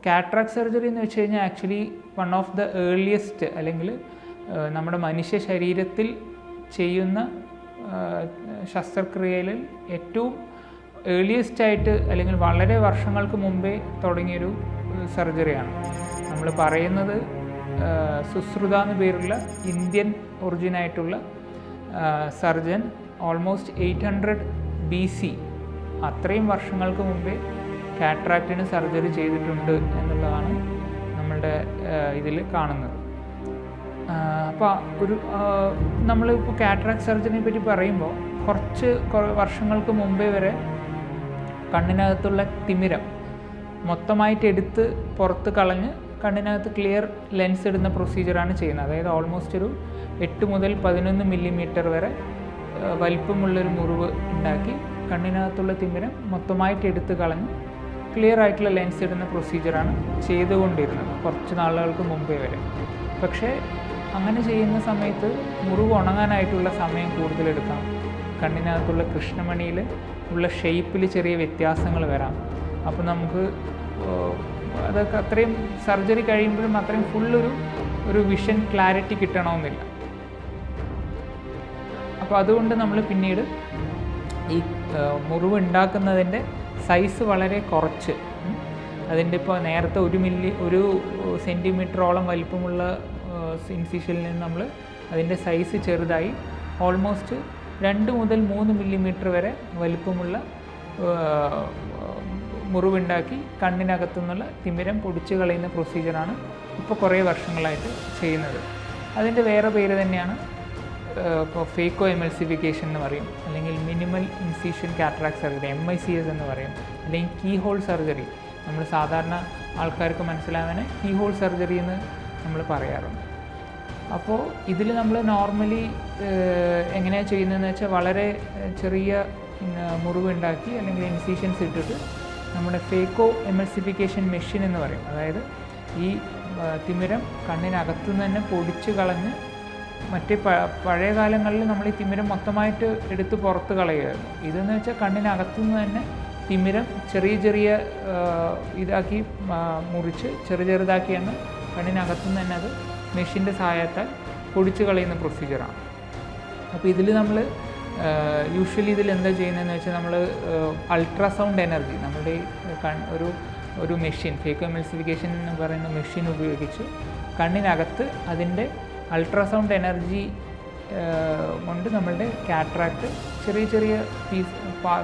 Cataract surgery എന്ന് വെച്ച് കഴിഞ്ഞാൽ actually one of the earliest അല്ലെങ്കിൽ നമ്മുടെ മനുഷ്യ ശരീരത്തിൽ ചെയ്യുന്ന ശസ്ത്രക്രിയയിൽ ഏറ്റവും ഏർലിയസ്റ്റായിട്ട് അല്ലെങ്കിൽ വളരെ വർഷങ്ങൾക്ക് മുമ്പേ തുടങ്ങിയൊരു സർജറിയാണ്. നമ്മൾ പറയുന്നത് സുശ്രുത എന്ന പേരുള്ള ഇന്ത്യൻ ഒറിജിനായിട്ടുള്ള സർജൻ ഓൾമോസ്റ്റ് 800 BC അത്രയും വർഷങ്ങൾക്ക് മുമ്പേ കാറ്ററാക്റ്റിന് സർജറി ചെയ്തിട്ടുണ്ട് എന്നുള്ളതാണ് നമ്മളുടെ ഇതിൽ കാണുന്നത്. അപ്പോൾ നമ്മളിപ്പോൾ കാറ്ററാക്ട് സർജറിനെ പറ്റി പറയുമ്പോൾ കുറച്ച് വർഷങ്ങൾക്ക് മുമ്പേ വരെ കണ്ണിനകത്തുള്ള തിമിരം മൊത്തമായിട്ട് എടുത്ത് പുറത്ത് കളഞ്ഞ് കണ്ണിനകത്ത് ക്ലിയർ ലെൻസ് ഇടുന്ന പ്രൊസീജിയറാണ് ചെയ്യുന്നത്. അതായത് ഓൾമോസ്റ്റ് ഒരു 8 മുതൽ 11 മില്ലിമീറ്റർ വരെ വലിപ്പമുള്ളൊരു മുറിവ് ഉണ്ടാക്കി കണ്ണിനകത്തുള്ള തിമിരം മൊത്തമായിട്ട് എടുത്ത് കളഞ്ഞ് ക്ലിയർ ആയിട്ടുള്ള ലെൻസ് ഇടുന്ന പ്രൊസീജിയറാണ് ചെയ്തുകൊണ്ടിരുന്നത് കുറച്ച് നാളുകൾക്ക് മുമ്പേ വരെ. പക്ഷേ അങ്ങനെ ചെയ്യുന്ന സമയത്ത് മുറിവ് ഉണങ്ങാനായിട്ടുള്ള സമയം കൂടുതലെടുക്കാം. കണ്ണിനകത്തുള്ള കൃഷ്ണമണിയിൽ ഉള്ള ഷേപ്പിൽ ചെറിയ വ്യത്യാസങ്ങൾ വരാം. അപ്പോൾ നമുക്ക് അതൊക്കെ അത്രയും സർജറി കഴിയുമ്പോഴും അത്രയും ഫുള്ളൊരു വിഷൻ ക്ലാരിറ്റി കിട്ടണമെന്നില്ല. അപ്പോൾ അതുകൊണ്ട് നമ്മൾ പിന്നീട് ഈ മുറിവ് ഉണ്ടാക്കുന്നതിൻ്റെ സൈസ് വളരെ കുറച്ച്, അതിൻ്റെ ഇപ്പോൾ നേരത്തെ 1 സെൻറ്റിമീറ്ററോളം വലിപ്പമുള്ള ഇൻസിഷനിൽ നിന്ന് നമ്മൾ അതിൻ്റെ സൈസ് ചെറുതായി ഓൾമോസ്റ്റ് 2 മുതൽ 3 മില്ലിമീറ്റർ വരെ വലിപ്പമുള്ള മുറിവുണ്ടാക്കി കണ്ണിനകത്തു നിന്നുള്ള തിമിരം പൊടിച്ച് കളയുന്ന പ്രൊസീജിയറാണ് ഇപ്പോൾ കുറേ വർഷങ്ങളായിട്ട് ചെയ്യുന്നത്. അതിൻ്റെ വേറെ പേര് തന്നെയാണ് ഇപ്പോൾ ഫേക്കോ എമൽസിഫിക്കേഷൻ എന്ന് പറയും, അല്ലെങ്കിൽ minimal incision cataract surgery MICS എന്ന് പറയും, അല്ലെങ്കിൽ കീ ഹോൾ സർജറി. നമ്മൾ സാധാരണ ആൾക്കാർക്ക് മനസ്സിലാകാൻ കീ ഹോൾ സർജറി എന്ന് നമ്മൾ പറയാറുണ്ട്. അപ്പോൾ ഇതിൽ നമ്മൾ നോർമലി എങ്ങനെയാണ് ചെയ്യുന്നതെന്ന് വെച്ചാൽ വളരെ ചെറിയ മുറിവുണ്ടാക്കി അല്ലെങ്കിൽ ഇൻസിഷൻസ് ഇട്ടിട്ട് നമ്മുടെ ഫേക്കോ എമൽസിഫിക്കേഷൻ മെഷീൻ എന്ന് പറയും. അതായത് ഈ തിമിരം കണ്ണിനകത്തു നിന്ന് തന്നെ പൊടിച്ച് കളഞ്ഞ്, മറ്റേ പഴയ കാലങ്ങളിൽ നമ്മൾ ഈ തിമിരം മൊത്തമായിട്ട് എടുത്ത് പുറത്ത് കളയുമായിരുന്നു. ഇതെന്ന് വെച്ചാൽ കണ്ണിനകത്തു നിന്ന് തന്നെ തിമിരം ചെറിയ ഇതാക്കി മുറിച്ച് ചെറുതാക്കിയാണ് കണ്ണിനകത്തു നിന്ന് തന്നെ അത് മെഷീൻ്റെ സഹായത്താൽ പൊടിച്ച് കളയുന്ന പ്രൊസീജിയറാണ്. അപ്പോൾ ഇതിൽ നമ്മൾ യൂഷ്വലി ഇതിൽ എന്താ ചെയ്യുന്നതെന്ന് വെച്ചാൽ നമ്മൾ അൾട്രാസൗണ്ട് എനർജി നമ്മുടെ ഒരു മെഷീൻ, ഫേക്കോ എമൽസിഫിക്കേഷൻ എന്ന് പറയുന്ന മെഷീൻ ഉപയോഗിച്ച് കണ്ണിനകത്ത് അതിൻ്റെ അൾട്രാസൗണ്ട് എനർജി കൊണ്ട് നമ്മളുടെ കാറ്ററാക്ട് ചെറിയ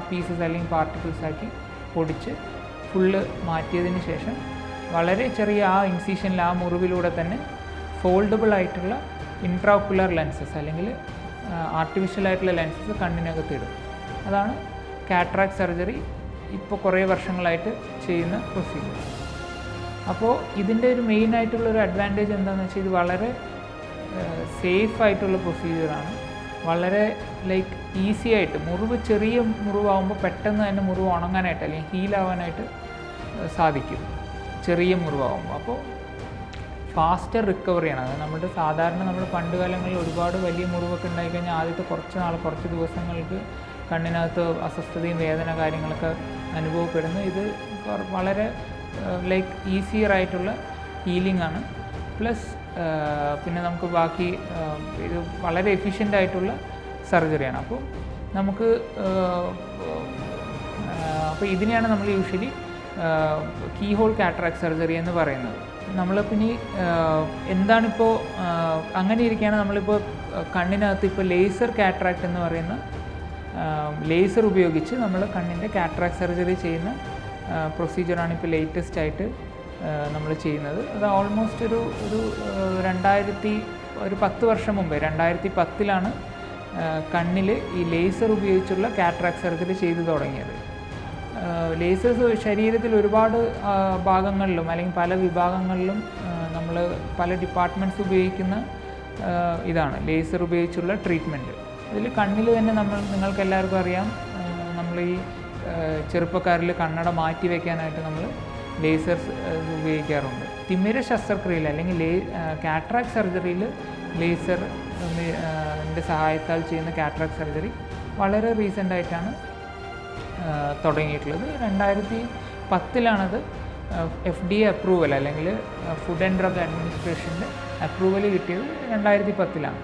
പീസസ് അല്ലെങ്കിൽ പാർട്ടിക്കിൾസ് ആക്കി പൊടിച്ച് ഫുള്ള് മാറ്റിയതിന് ശേഷം വളരെ ചെറിയ ആ ഇൻസിഷനിൽ ആ മുറിവിലൂടെ തന്നെ ഫോൾഡബിൾ ആയിട്ടുള്ള ഇൻട്രാഒക്കുലർ ലെൻസസ് അല്ലെങ്കിൽ ആർട്ടിഫിഷ്യൽ ആയിട്ടുള്ള ലെൻസസ് കണ്ണിനകത്ത് ഇടും. അതാണ് കാറ്ററാക്ട് സർജറി ഇപ്പോൾ കുറേ വർഷങ്ങളായിട്ട് ചെയ്യുന്ന പ്രൊസീജിയർ. അപ്പോൾ ഇതിൻ്റെ ഒരു മെയിൻ ആയിട്ടുള്ളൊരു അഡ്വാൻറ്റേജ് എന്താണെന്ന് വെച്ചാൽ ഇത് വളരെ സേഫ് ആയിട്ടുള്ള പ്രൊസീജിയറാണ്. വളരെ ഈസി ആയിട്ട് ചെറിയ മുറിവാകുമ്പോൾ പെട്ടെന്ന് തന്നെ മുറിവ് ഉണങ്ങാനായിട്ട് അല്ലെങ്കിൽ ഹീലാവാനായിട്ട് സാധിക്കും ചെറിയ മുറിവാകുമ്പോൾ. അപ്പോൾ ഫാസ്റ്റർ റിക്കവറിയാണ്. അത് നമ്മുടെ സാധാരണ നമ്മൾ പണ്ട് കാലങ്ങളിൽ ഒരുപാട് വലിയ മുറിവൊക്കെ ഉണ്ടായിക്കഴിഞ്ഞാൽ ആദ്യത്തെ കുറച്ച് ദിവസങ്ങൾക്ക് കണ്ണിനകത്ത് അസ്വസ്ഥതയും വേദന കാര്യങ്ങളൊക്കെ അനുഭവപ്പെടുന്നു. ഇത് വളരെ ഈസിയർ ആയിട്ടുള്ള ഹീലിംഗ് ആണ്. പ്ലസ് പിന്നെ നമുക്ക് ബാക്കി ഇത് വളരെ എഫിഷ്യൻ്റ് ആയിട്ടുള്ള സർജറിയാണ്. അപ്പോൾ ഇതിനെയാണ് നമ്മൾ usually key hole cataract surgery എന്ന് പറയുന്നത്. പിന്നെ എന്താണിപ്പോൾ അങ്ങനെ ഇരിക്കുകയാണ് നമ്മളിപ്പോൾ കണ്ണിനകത്ത് ഇപ്പോൾ ലേസർ കാറ്ററാക്ട് എന്ന് പറയുന്ന ലേസർ ഉപയോഗിച്ച് നമ്മൾ കണ്ണിൻ്റെ കാറ്ററാക്ട് സർജറി ചെയ്യുന്ന പ്രൊസീജിയറാണ് ഇപ്പോൾ ലേറ്റസ്റ്റ് ആയിട്ട് നമ്മൾ ചെയ്യുന്നത്. അത് ഓൾമോസ്റ്റ് ഒരു 10 വർഷം മുമ്പേ 2010 കണ്ണിൽ ഈ ലേസർ ഉപയോഗിച്ചുള്ള കാറ്ററാക്ട് സർജറി ചെയ്തു തുടങ്ങിയത്. ലേസേഴ്സ് ശരീരത്തിൽ ഒരുപാട് ഭാഗങ്ങളിലും അല്ലെങ്കിൽ പല വിഭാഗങ്ങളിലും നമ്മൾ പല ഡിപ്പാർട്ട്മെൻറ്റ്സ് ഉപയോഗിക്കുന്ന ഇതാണ് ലേസർ ഉപയോഗിച്ചുള്ള ട്രീറ്റ്മെൻറ്റ്. അതിൽ കണ്ണിൽ തന്നെ നിങ്ങൾക്ക് എല്ലാവർക്കും അറിയാം, നമ്മൾ ഈ ചെറുപ്പക്കാരിൽ കണ്ണട മാറ്റി വയ്ക്കാനായിട്ട് നമ്മൾ ലേസേഴ്സ് ഉപയോഗിക്കാറുണ്ട്. തിമിര ശസ്ത്രക്രിയയിൽ അല്ലെങ്കിൽ കാറ്ററാക്ട് സർജറിയിൽ ലേസറിൻ്റെ സഹായത്താൽ ചെയ്യുന്ന കാറ്ററാക്ട് സർജറി വളരെ റീസെൻ്റായിട്ടാണ് തുടങ്ങിയിട്ടുള്ളത്. 2010 FDA അപ്രൂവൽ അല്ലെങ്കിൽ ഫുഡ് ആൻഡ് ഡ്രഗ് അഡ്മിനിസ്ട്രേഷൻ്റെ അപ്രൂവൽ കിട്ടിയത് 2010-ലാണ്.